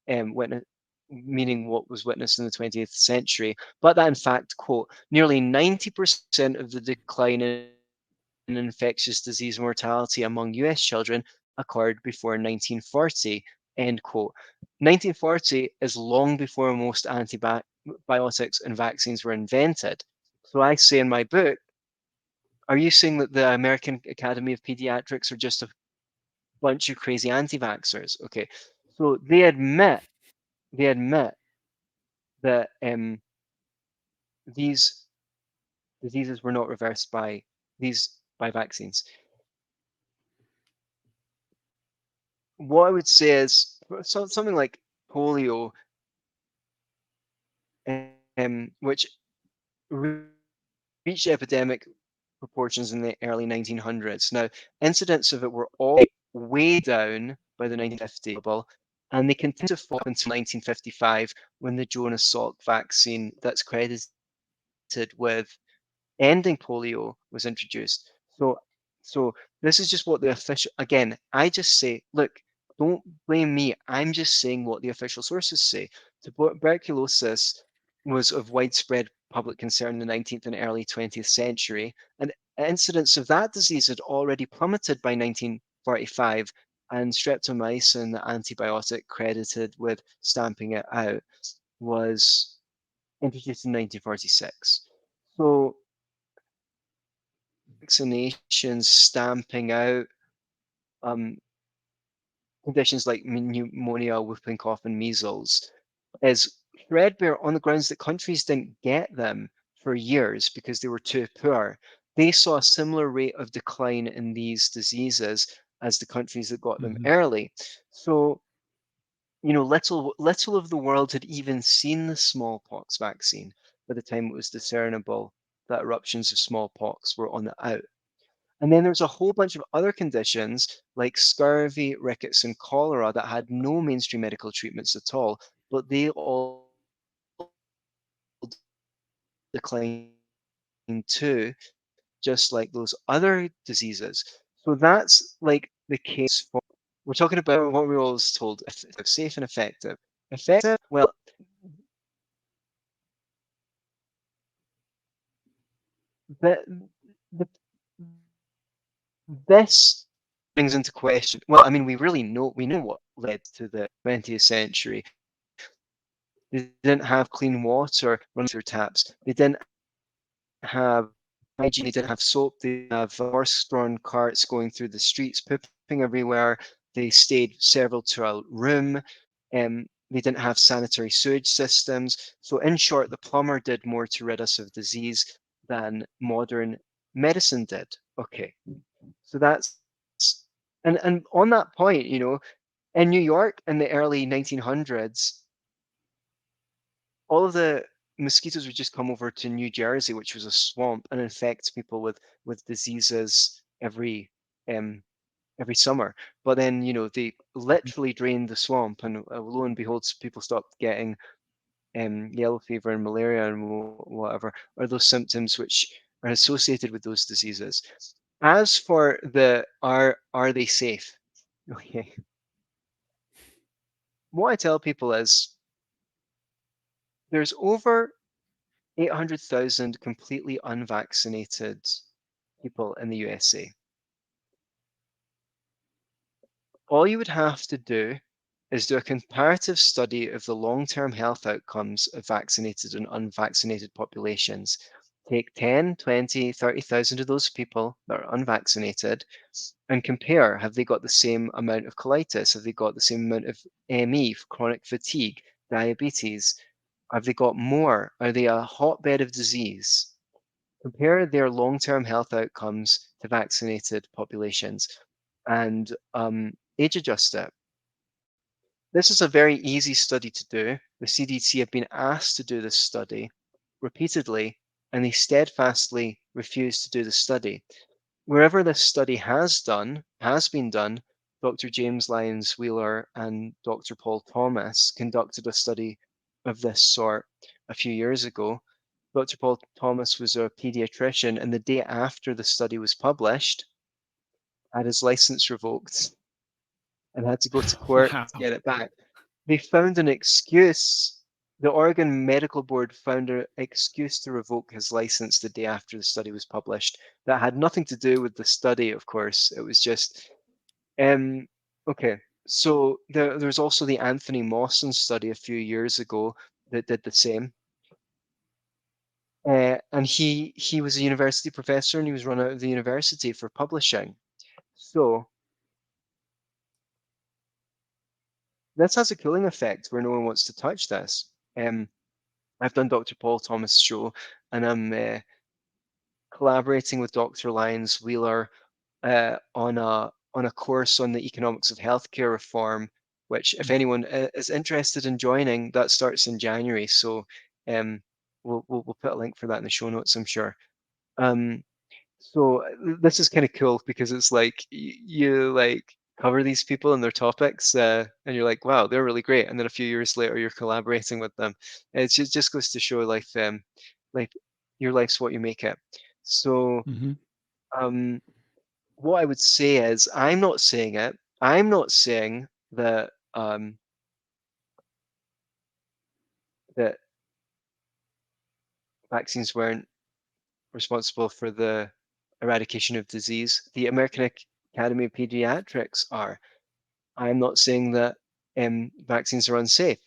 witness, meaning what was witnessed in the 20th century, but that in fact, quote, nearly 90% of the decline in infectious disease mortality among US children occurred before 1940. end quote. 1940 is long before most antibiotics and vaccines were invented. So I say in my book, are you saying that the American Academy of Pediatrics are just a bunch of crazy anti-vaxxers? Okay, so they admit that these diseases were not reversed by vaccines. What I would say is something like polio, which reached epidemic proportions in the early 1900s. Now, incidents of it were all way down by the 1950s, and they continued to fall until 1955 when the Jonas Salk vaccine that's credited with ending polio was introduced. So, so this is just what the official, again, I just say, look, don't blame me. I'm just saying what the official sources say. Tuberculosis was of widespread public concern in the 19th and early 20th century, and incidence of that disease had already plummeted by 1945, and streptomycin, the antibiotic credited with stamping it out, was introduced in 1946. So vaccinations stamping out um, conditions like pneumonia, whooping cough, and measles is threadbare on the grounds that countries didn't get them for years because they were too poor. They saw a similar rate of decline in these diseases as the countries that got them Mhm. early. So, little of the world had even seen the smallpox vaccine by the time it was discernible that eruptions of smallpox were on the out. And then there's a whole bunch of other conditions like scurvy, rickets, and cholera that had no mainstream medical treatments at all, but they all declined too, just like those other diseases. So that's like the case for, we're talking about what we're always told, safe and effective. Effective, well, the, the, this brings into question, well, I mean, we know what led to the 20th century. They didn't have clean water running through taps. They didn't have hygiene. They didn't have soap. They didn't have horse-drawn carts going through the streets, pooping everywhere. They stayed several to a room. They didn't have sanitary sewage systems. So, in short, the plumber did more to rid us of disease than modern medicine did. Okay, so that's and on that point, in New York in the early 1900s, all of the mosquitoes would just come over to New Jersey, which was a swamp, and infect people with diseases um every summer. But then they literally drained the swamp, and lo and behold, people stopped getting yellow fever and malaria and whatever, or those symptoms which are associated with those diseases. As for are they safe? Okay, what I tell people is there's over 800,000 completely unvaccinated people in the USA. All you would have to do is do a comparative study of the long-term health outcomes of vaccinated and unvaccinated populations. Take 10, 20, 30,000 of those people that are unvaccinated and compare, have they got the same amount of colitis? Have they got the same amount of ME, chronic fatigue, diabetes? Have they got more? Are they a hotbed of disease? Compare their long-term health outcomes to vaccinated populations and age adjust it. This is a very easy study to do. The CDC have been asked to do this study repeatedly, and they steadfastly refuse to do the study. Wherever this study has been done, Dr. James Lyons Wheeler and Dr. Paul Thomas conducted a study of this sort a few years ago. Dr. Paul Thomas was a pediatrician, and the day after the study was published, had his license revoked and had to go to court to Wow. get it back. They found an excuse. The Oregon Medical Board found an excuse to revoke his license the day after the study was published. That had nothing to do with the study, of course. It was just, okay. So there's also the Anthony Mawson study a few years ago that did the same. And he was a university professor and he was run out of the university for publishing. So this has a cooling effect where no one wants to touch this. I've done Dr. Paul Thomas' show, and I'm collaborating with Dr. Lyons Wheeler on a course on the economics of healthcare reform, which, if anyone is interested in joining, that starts in January. So um, we'll put a link for that in the show notes, I'm sure. Um, so this is kind of cool because it's like you like cover these people and their topics, and you're like, wow, they're really great. And then a few years later, you're collaborating with them. It just goes to show like your life's what you make it. So Hmm. um, what I would say is, I'm not saying it. I'm not saying that vaccines weren't responsible for the eradication of disease. The American Academy of Pediatrics are. I'm not saying that vaccines are unsafe.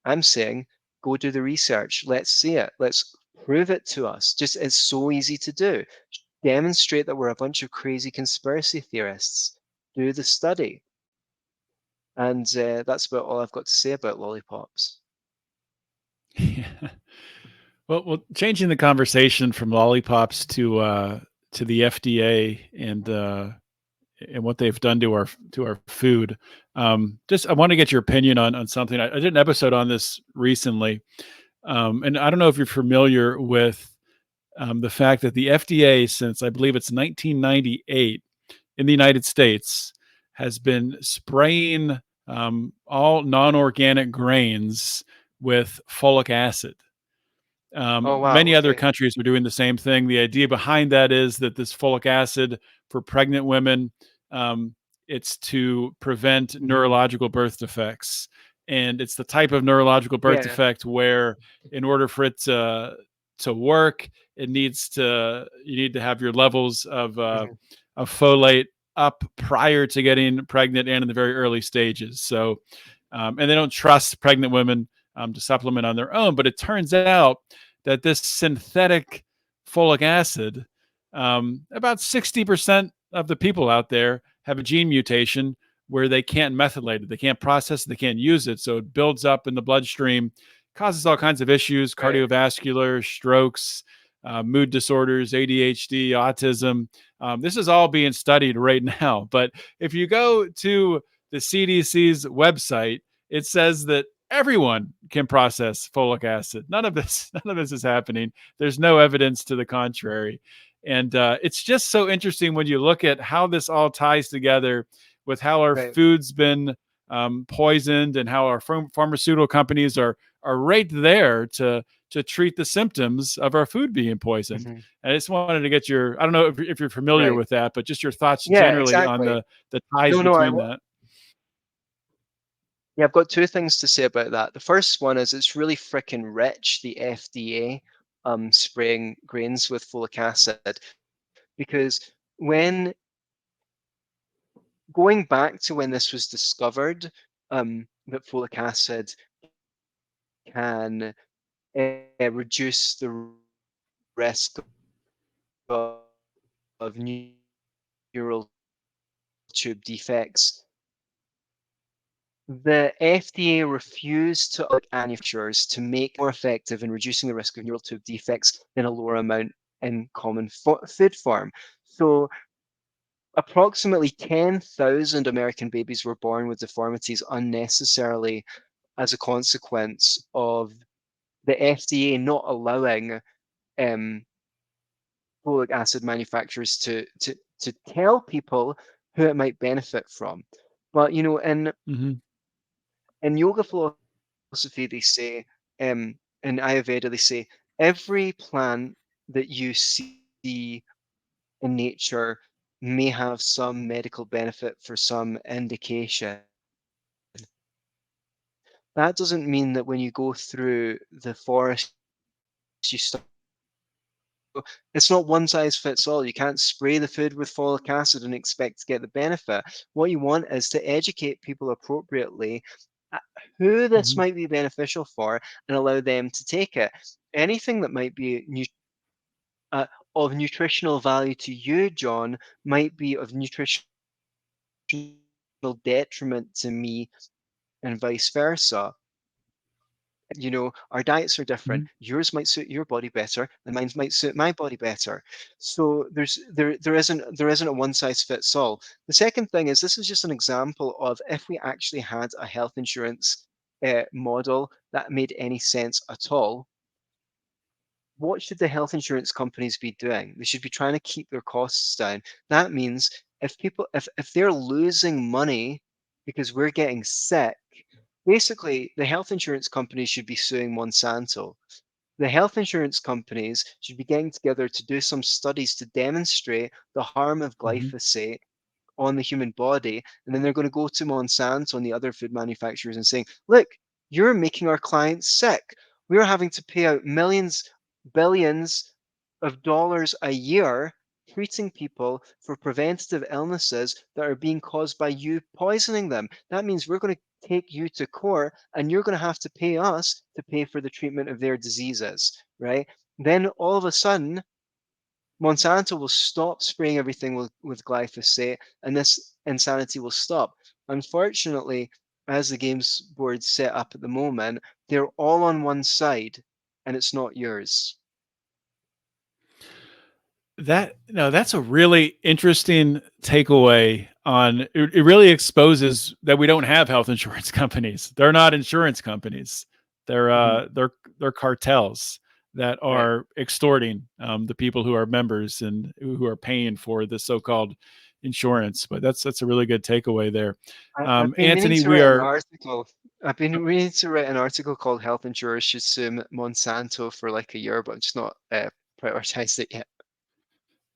I'm saying go do the research. Let's see it. Let's prove it to us. Just it's so easy to do. Demonstrate that we're a bunch of crazy conspiracy theorists. Do the study. And that's about all I've got to say about lollipops. Yeah. Well, changing the conversation from lollipops to the FDA and what they've done to our food. Just I want to get your opinion on something. I did an episode on this recently, and I don't know if you're familiar with the fact that the FDA, since I believe it's 1998 in the United States, has been spraying all non-organic grains with folic acid. Oh wow, Many other okay. countries are doing the same thing. The idea behind that is that this folic acid for pregnant women, um, it's to prevent Hmm. neurological birth defects, and it's the type of neurological birth Yeah. defect where, in order for it to work, it needs to you need to have your levels Hmm. of folate up prior to getting pregnant and in the very early stages. So, and they don't trust pregnant women to supplement on their own, but it turns out that this synthetic folic acid, about 60% of the people out there have a gene mutation where they can't methylate it, they can't process it, they can't use it. So it builds up in the bloodstream, causes all kinds of issues, Right. cardiovascular, strokes, mood disorders, ADHD, autism. This is all being studied right now. But if you go to the CDC's website, it says that everyone can process folic acid. None of this is happening. There's no evidence to the contrary. And it's just so interesting when you look at how this all ties together with how our Right. food's been poisoned and how our pharmaceutical companies are right there to treat the symptoms of our food being poisoned. Hmm. I just wanted to get your, I don't know if you're familiar Right. with that, but just your thoughts Yeah, generally on exactly. the ties No, no, between that. yeah, I've got two things to say about that. The first one is it's really freaking rich, the FDA spraying grains with folic acid, because when going back to when this was discovered, that folic acid can reduce the risk of neural tube defects. The FDA refused to allow manufacturers to make more effective in reducing the risk of neural tube defects than a lower amount in common food form. So approximately 10,000 American babies were born with deformities unnecessarily as a consequence of the FDA not allowing um, folic acid manufacturers to tell people who it might benefit from. But you know, Hmm. in yoga philosophy, they say, in Ayurveda, they say every plant that you see in nature may have some medical benefit for some indication. That doesn't mean that when you go through the forest, you start it's not one size fits all. You can't spray the food with folic acid and expect to get the benefit. What you want is to educate people appropriately who this Mhm. might be beneficial for and allow them to take it. Anything that might be uh, of nutritional value to you, John, might be of nutritional detriment to me, and vice versa. Our diets are different. Mhm. Yours might suit your body better, and mine might suit my body better. So there isn't a one size fits all. The second thing is, this is just an example of if we actually had a health insurance model that made any sense at all. What should the health insurance companies be doing? They should be trying to keep their costs down. That means if they're losing money because we're getting sick, basically the health insurance companies should be suing Monsanto. The health insurance companies should be getting together to do some studies to demonstrate the harm of Mhm. glyphosate on the human body, and then they're going to go to Monsanto and the other food manufacturers and saying, look, you're making our clients sick. We're having to pay out millions, billions of dollars a year treating people for preventative illnesses that are being caused by you poisoning them. That means we're going to take you to court and you're going to have to pay us to pay for the treatment of their diseases, right? Then all of a sudden, Monsanto will stop spraying everything with glyphosate, and this insanity will stop. Unfortunately, as the games board's set up at the moment, they're all on one side, and it's not yours. That's a really interesting takeaway on it really exposes that we don't have health insurance companies. They're not insurance companies. They're Mhm. uh they're they're cartels that Right. are extorting the people who are members and who are paying for the so-called insurance. But that's a really good takeaway there. I've been meaning Anthony, to we write an are article. I've been meaning to write an article called "Health Insurers Should Sue Monsanto" for like a year, but I'm just not prioritized it yet.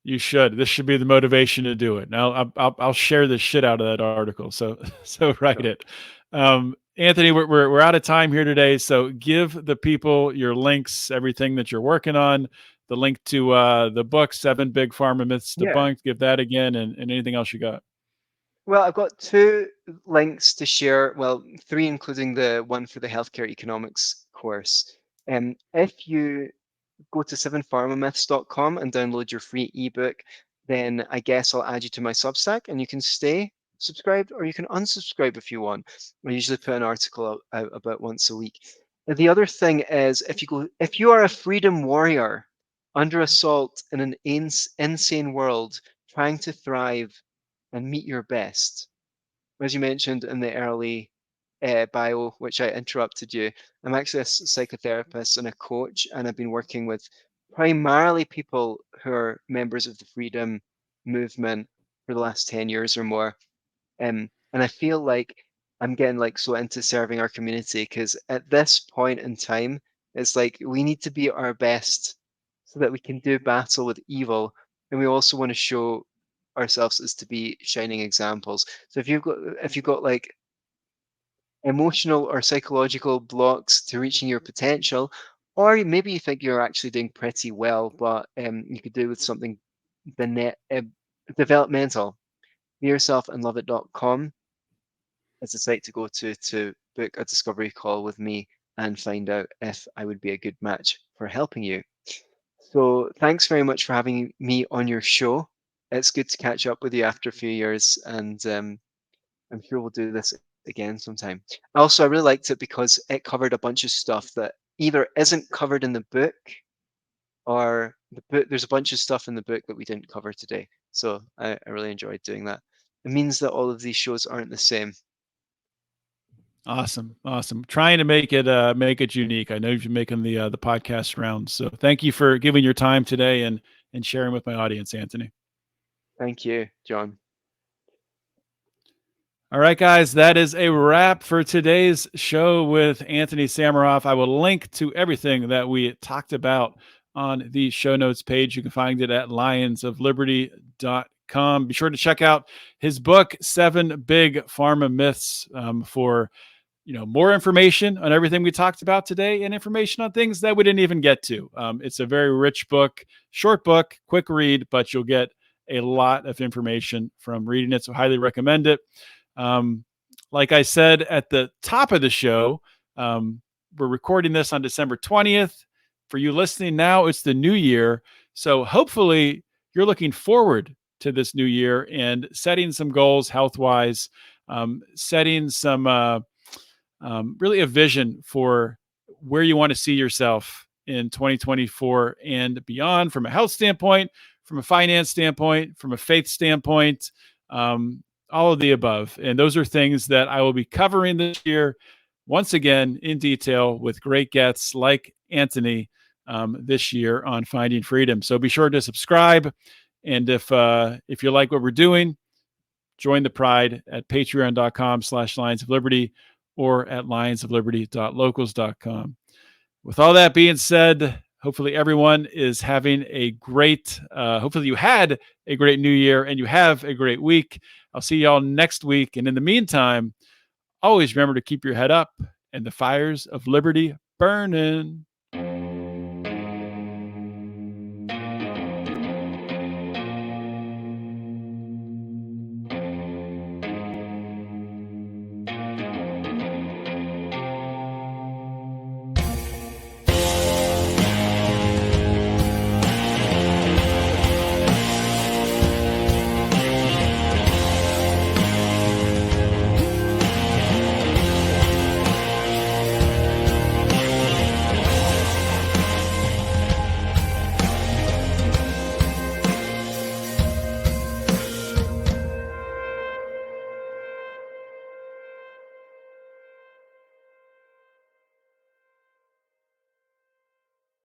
You should. This should be the motivation to do it. Now, I'll share the shit out of that article. So so write So, it. Anthony, we're out of time here today. So give the people your links, everything that you're working on, the link to the book, Seven Big Pharma Myths yeah. Debunked. Give that again, and anything else you got. Well, I've got two links to share. Well, three, including the one for the healthcare economics course. If you go to sevenpharmamyths.com and download your free ebook, then I guess I'll add you to my Substack and you can stay subscribed or you can unsubscribe if you want. I usually put an article out about once a week. The other thing is, if you are a freedom warrior under assault in an insane world, trying to thrive and meet your best, as you mentioned in the early bio, which I interrupted you, I'm actually a psychotherapist and a coach, and I've been working with primarily people who are members of the freedom movement for the last 10 years or more. And I feel like I'm getting like so into serving our community because at this point in time, it's like we need to be our best so that we can do battle with evil. And we also want to show ourselves as to be shining examples. So if you've got like emotional or psychological blocks to reaching your potential, or maybe you think you're actually doing pretty well, but you could do with something developmental. Beyourselfandloveit.com is the site to go to book a discovery call with me and find out if I would be a good match for helping you. So thanks very much for having me on your show. It's good to catch up with you after a few years, and I'm sure we'll do this again sometime. Also, I really liked it because it covered a bunch of stuff that either isn't covered in the book or there's a bunch of stuff in the book that we didn't cover today. So I really enjoyed doing that. It means that all of these shows aren't the same. Awesome, awesome. Trying to make it unique. I know you're making the podcast rounds. So thank you for giving your time today and sharing with my audience, Anthony. Thank you, John. All right, guys, that is a wrap for today's show with Antony Sammeroff. I will link to everything that we talked about on the show notes page. You can find it at lionsofliberty.com. Be sure to check out his book, Seven Big Pharma Myths, for more information on everything we talked about today and information on things that we didn't even get to. It's a very rich book, short book, quick read, but you'll get a lot of information from reading it. So highly recommend it. Like I said at the top of the show, we're recording this on December 20th. For you listening now, it's the new year. So hopefully you're looking forward to this new year and setting some goals health-wise, setting some really a vision for where you want to see yourself in 2024 and beyond, from a health standpoint, from a finance standpoint, from a faith standpoint, all of the above. And those are things that I will be covering this year, once again, in detail with great guests like Antony this year on Finding Freedom. So be sure to subscribe. And if you like what we're doing, join the Pride at patreon.com/Lions of Liberty or at lionsofliberty.locals.com. With all that being said, hopefully everyone is having a great, hopefully you had a great new year and you have a great week. I'll see y'all next week. And in the meantime, always remember to keep your head up and the fires of liberty burning.